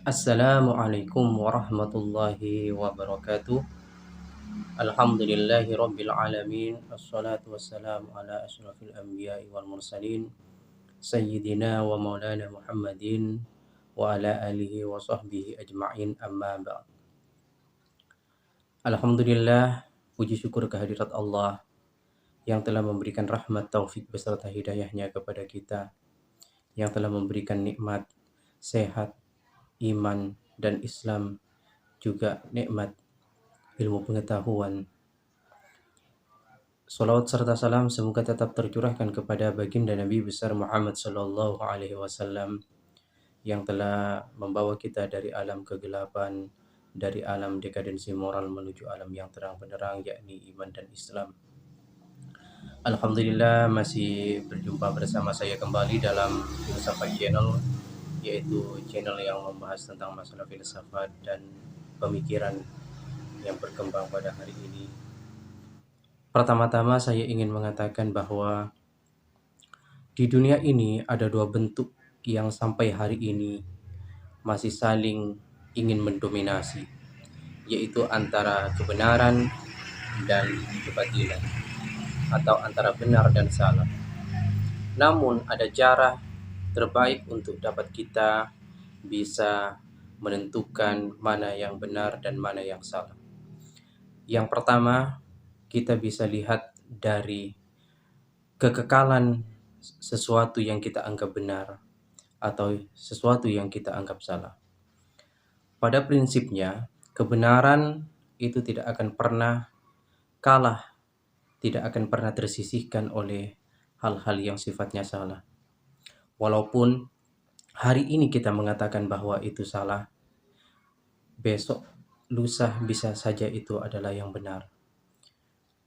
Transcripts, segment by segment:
Assalamualaikum warahmatullahi wabarakatuh. Alhamdulillahi rabbil alamin. Assalatu wassalamu ala asyrafil anbiya'i wal mursalin Sayyidina wa maulana Muhammadin wa ala alihi wa sahbihi ajma'in, amma ba'd. Alhamdulillah, puji syukur kehadirat Allah yang telah memberikan rahmat, taufik beserta hidayahnya kepada kita, yang telah memberikan nikmat sehat, iman dan Islam, juga nikmat ilmu pengetahuan. Salawat serta salam semoga tetap tercurahkan kepada baginda Nabi besar Muhammad Sallallahu Alaihi Wasallam yang telah membawa kita dari alam kegelapan, dari alam dekadensi moral menuju alam yang terang benderang, yakni iman dan Islam. Alhamdulillah masih berjumpa bersama saya kembali dalam Filsafat Channel, yaitu channel yang membahas tentang masalah filsafat dan pemikiran yang berkembang pada hari ini. Pertama-tama saya ingin mengatakan bahwa di dunia ini ada dua bentuk yang sampai hari ini masih saling ingin mendominasi, yaitu antara kebenaran dan kebatilan, atau antara benar dan salah. Namun ada cara terbaik untuk dapat kita bisa menentukan mana yang benar dan mana yang salah. Yang pertama, kita bisa lihat dari kekekalan sesuatu yang kita anggap benar atau sesuatu yang kita anggap salah. Pada prinsipnya, kebenaran itu tidak akan pernah kalah, tidak akan pernah tersisihkan oleh hal-hal yang sifatnya salah. Walaupun hari ini kita mengatakan bahwa itu salah, besok lusa bisa saja itu adalah yang benar.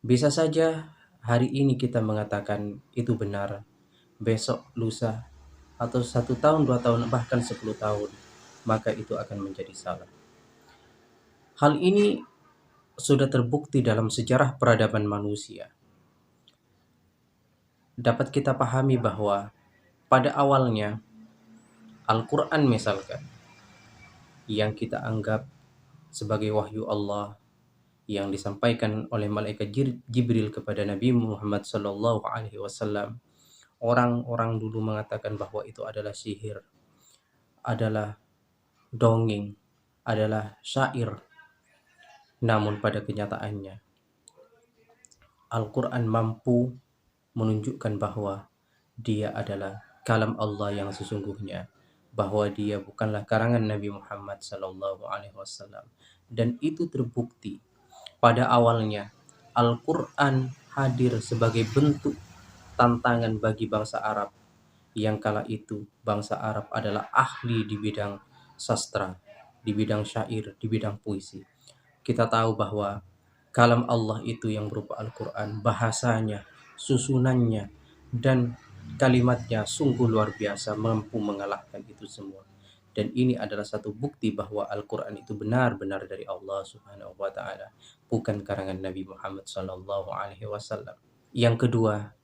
Bisa saja hari ini kita mengatakan itu benar, besok lusa atau 1 tahun, 2 tahun, bahkan 10 tahun, maka itu akan menjadi salah. Hal ini sudah terbukti dalam sejarah peradaban manusia. Dapat kita pahami bahwa pada awalnya Al-Quran misalkan, yang kita anggap sebagai wahyu Allah yang disampaikan oleh malaikat Jibril kepada Nabi Muhammad SAW, orang-orang dulu mengatakan bahwa itu adalah sihir, adalah dongeng, adalah syair. Namun pada kenyataannya Al-Quran mampu menunjukkan bahwa dia adalah kalam Allah yang sesungguhnya, bahwa dia bukanlah karangan Nabi Muhammad SAW. Dan itu terbukti. Pada awalnya Al-Quran hadir sebagai bentuk tantangan bagi bangsa Arab, yang kala itu bangsa Arab adalah ahli di bidang sastra, di bidang syair, di bidang puisi. Kita tahu bahwa kalam Allah itu yang berupa Al-Quran, bahasanya, susunannya, dan kalimatnya sungguh luar biasa, mampu mengalahkan itu semua. Dan ini adalah satu bukti bahwa Al-Quran itu benar-benar dari Allah Subhanahu wa Ta'ala, bukan karangan Nabi Muhammad SAW. Yang kedua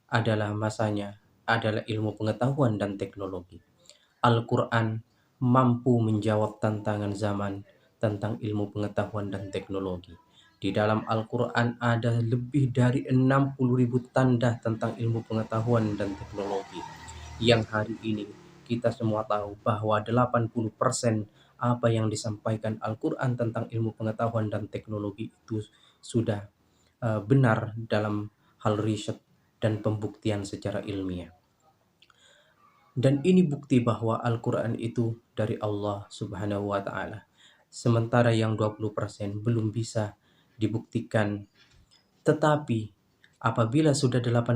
adalah masanya adalah ilmu pengetahuan dan teknologi. Al-Quran mampu menjawab tantangan zaman tentang ilmu pengetahuan dan teknologi. Di dalam Al-Quran ada lebih dari 60.000 tanda tentang ilmu pengetahuan dan teknologi, yang hari ini kita semua tahu bahwa 80% apa yang disampaikan Al-Quran tentang ilmu pengetahuan dan teknologi itu sudah benar dalam hal riset dan pembuktian secara ilmiah. Dan ini bukti bahwa Al-Quran itu dari Allah Subhanahu wa Ta'ala. Sementara yang 20% belum bisa dibuktikan. Tetapi apabila sudah 80%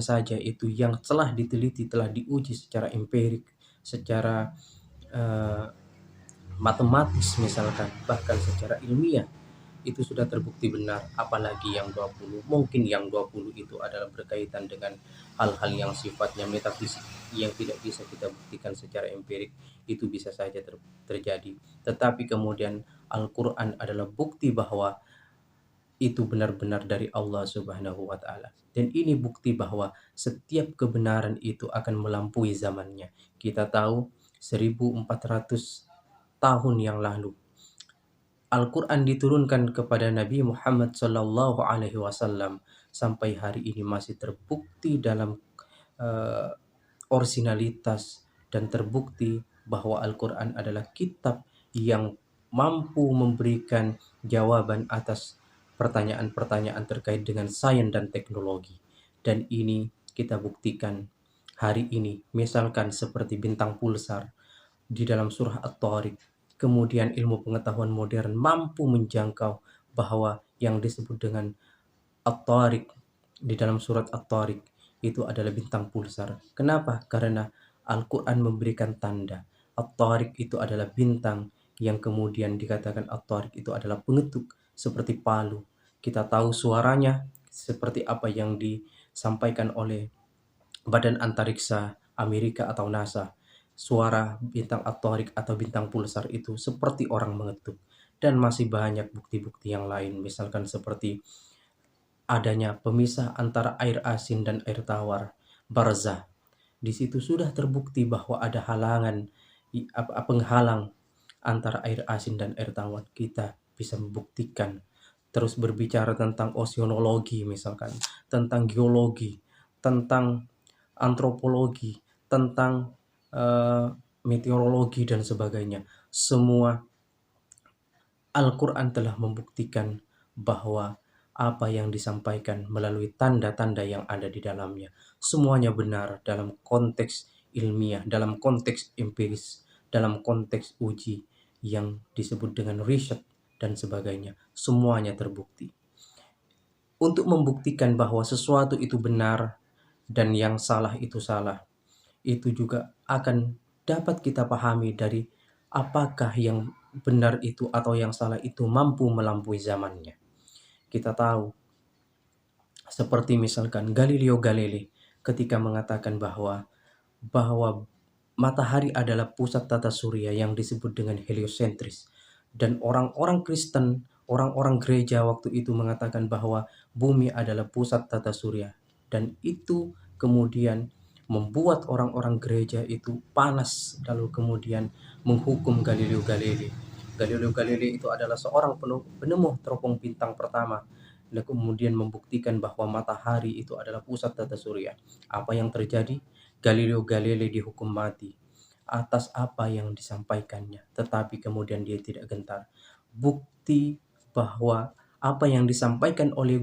saja itu yang telah diteliti, telah diuji secara empirik, secara matematis misalkan, bahkan secara ilmiah, itu sudah terbukti benar, apalagi yang 20. Mungkin yang 20 itu adalah berkaitan dengan hal-hal yang sifatnya metafisik yang tidak bisa kita buktikan secara empirik, itu bisa saja terjadi. Tetapi kemudian Al-Quran adalah bukti bahwa itu benar-benar dari Allah Subhanahu wa Ta'ala. Dan ini bukti bahwa setiap kebenaran itu akan melampaui zamannya. Kita tahu 1400 tahun yang lalu. Al-Quran diturunkan kepada Nabi Muhammad SAW sampai hari ini masih terbukti dalam eh, orisinalitas dan terbukti bahwa Al-Quran adalah kitab yang mampu memberikan jawaban atas pertanyaan-pertanyaan terkait dengan sains dan teknologi. Dan ini kita buktikan hari ini, misalkan seperti bintang pulsar di dalam surah At-Tariq. Kemudian ilmu pengetahuan modern mampu menjangkau bahwa yang disebut dengan At-Tariq di dalam surat At-Tariq itu adalah bintang pulsar. Kenapa? Karena Al-Quran memberikan tanda. At-Tariq itu adalah bintang yang kemudian dikatakan At-Tariq itu adalah pengetuk seperti palu. Kita tahu suaranya seperti apa yang disampaikan oleh Badan Antariksa Amerika atau NASA. Suara bintang At-Tariq atau bintang pulsar itu seperti orang mengetuk. Dan masih banyak bukti-bukti yang lain, misalkan seperti adanya pemisah antara air asin dan air tawar, barzah. Di situ sudah terbukti bahwa ada halangan, penghalang antara air asin dan air tawar. Kita bisa membuktikan. Terus berbicara tentang oceanologi misalkan, tentang geologi, tentang antropologi, tentang meteorologi dan sebagainya. Semua Al-Quran telah membuktikan bahwa apa yang disampaikan melalui tanda-tanda yang ada di dalamnya semuanya benar dalam konteks ilmiah, dalam konteks empiris, dalam konteks uji yang disebut dengan riset dan sebagainya. Semuanya terbukti. Untuk membuktikan bahwa sesuatu itu benar dan yang salah itu salah, itu juga akan dapat kita pahami dari apakah yang benar itu atau yang salah itu mampu melampaui zamannya. Kita tahu seperti misalkan Galileo Galilei ketika mengatakan bahwa matahari adalah pusat tata surya yang disebut dengan heliosentris, dan orang-orang Kristen, orang-orang gereja waktu itu mengatakan bahwa bumi adalah pusat tata surya, dan itu kemudian membuat orang-orang gereja itu panas lalu kemudian menghukum Galileo Galilei. Galileo Galilei itu adalah seorang penemu teropong bintang pertama dan kemudian membuktikan bahwa matahari itu adalah pusat tata surya. Apa yang terjadi? Galileo Galilei dihukum mati atas apa yang disampaikannya, tetapi kemudian dia tidak gentar. Bukti bahwa apa yang disampaikan oleh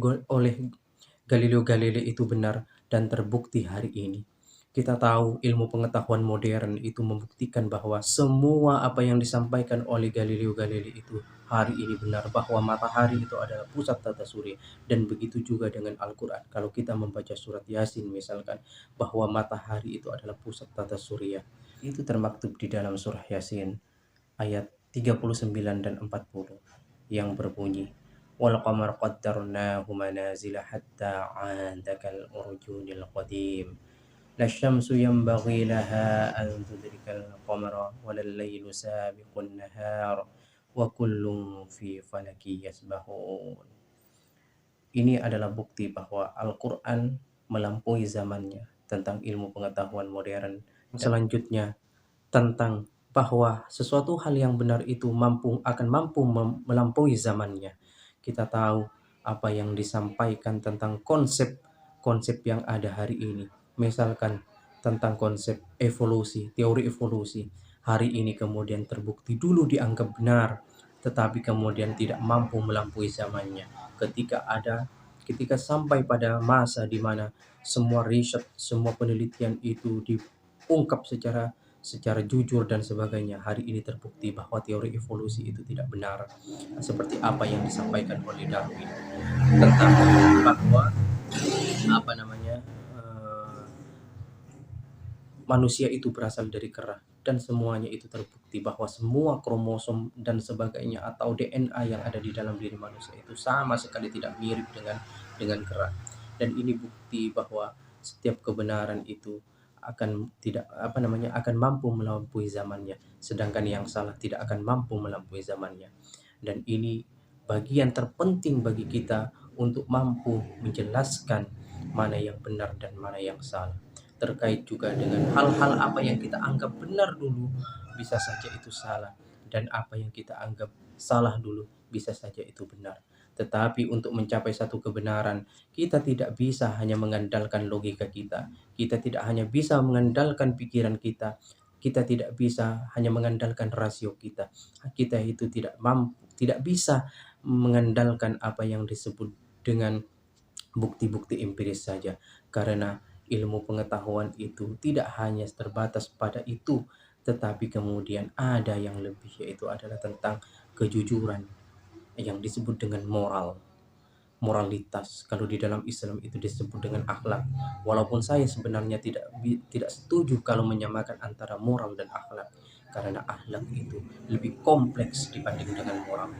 Galileo Galilei itu benar dan terbukti hari ini. Kita tahu ilmu pengetahuan modern itu membuktikan bahwa semua apa yang disampaikan oleh Galileo Galilei itu hari ini benar, bahwa matahari itu adalah pusat tata surya. Dan begitu juga dengan Al-Quran. Kalau kita membaca surat Yasin misalkan, bahwa matahari itu adalah pusat tata surya, itu termaktub di dalam surah Yasin ayat 39 dan 40 yang berbunyi wal qamar qaddarnahu manazila hatta 'ada kal urjunil qadim la syamsu yanbaghi laha an tudrikal qamara walal lailu sabiqun nahar wa kullun fi falaki yasbahun. Ini adalah bukti bahwa Al-Quran melampaui zamannya tentang ilmu pengetahuan modern. Selanjutnya tentang bahwa sesuatu hal yang benar itu akan mampu melampaui zamannya. Kita tahu apa yang disampaikan tentang konsep-konsep yang ada hari ini. Misalkan tentang konsep evolusi, teori evolusi. Hari ini kemudian terbukti dulu dianggap benar, tetapi kemudian tidak mampu melampaui zamannya. Ketika sampai pada masa di mana semua riset, semua penelitian itu diungkap secara jujur dan sebagainya, hari ini terbukti bahwa teori evolusi itu tidak benar, seperti apa yang disampaikan oleh Darwin tentang bahwa manusia itu berasal dari kera, dan semuanya itu terbukti bahwa semua kromosom dan sebagainya atau DNA yang ada di dalam diri manusia itu sama sekali tidak mirip dengan kera. Dan ini bukti bahwa setiap kebenaran itu akan mampu melampaui zamannya, sedangkan yang salah tidak akan mampu melampaui zamannya. Dan ini bagian terpenting bagi kita untuk mampu menjelaskan mana yang benar dan mana yang salah. Terkait juga dengan hal-hal apa yang kita anggap benar dulu bisa saja itu salah. dan apa yang kita anggap salah dulu bisa saja itu benar. Tetapi untuk mencapai satu kebenaran, kita tidak bisa hanya mengandalkan logika kita. Kita tidak hanya bisa mengandalkan pikiran kita. Kita tidak bisa hanya mengandalkan rasio kita. Kita itu tidak mampu, tidak bisa mengandalkan apa yang disebut dengan bukti-bukti empiris saja. Karena ilmu pengetahuan itu tidak hanya terbatas pada itu, tetapi kemudian ada yang lebih, yaitu adalah tentang kejujuran yang disebut dengan moral, moralitas. Kalau di dalam Islam itu disebut dengan akhlak. Walaupun saya sebenarnya tidak setuju kalau menyamakan antara moral dan akhlak, karena akhlak itu lebih kompleks dibanding dengan moral.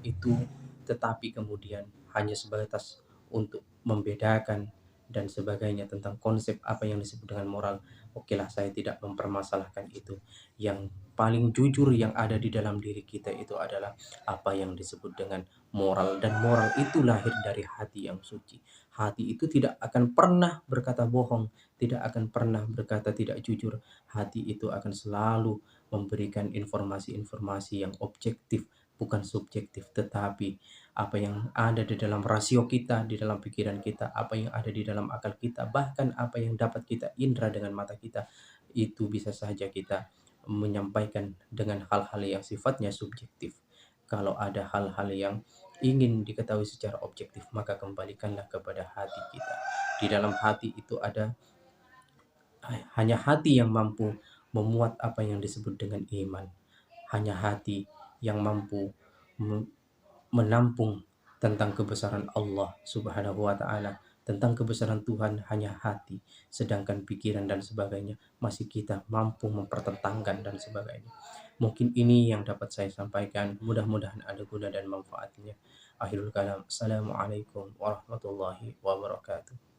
Itu tetapi kemudian hanya sebatas untuk membedakan dan sebagainya tentang konsep apa yang disebut dengan moral. Oke lah, saya tidak mempermasalahkan itu. Yang paling jujur yang ada di dalam diri kita itu adalah apa yang disebut dengan moral, dan moral itu lahir dari hati yang suci. Hati itu tidak akan pernah berkata bohong, tidak akan pernah berkata tidak jujur. Hati itu akan selalu memberikan informasi-informasi yang objektif, bukan subjektif. Tetapi apa yang ada di dalam rasio kita, di dalam pikiran kita, apa yang ada di dalam akal kita, bahkan apa yang dapat kita indra dengan mata kita, itu bisa saja kita menyampaikan dengan hal-hal yang sifatnya subjektif. Kalau ada hal-hal yang ingin diketahui secara objektif, maka kembalikanlah kepada hati kita. Di dalam hati itu ada, hanya hati yang mampu memuat apa yang disebut dengan iman. Hanya hati yang mampu menampung tentang kebesaran Allah Subhanahu wa taala, tentang kebesaran Tuhan, hanya hati. Sedangkan pikiran dan sebagainya masih kita mampu mempertentangkan dan sebagainya. Mungkin ini yang dapat saya sampaikan. Mudah-mudahan ada guna dan manfaatnya. Akhirul kalam. Assalamualaikum warahmatullahi wabarakatuh.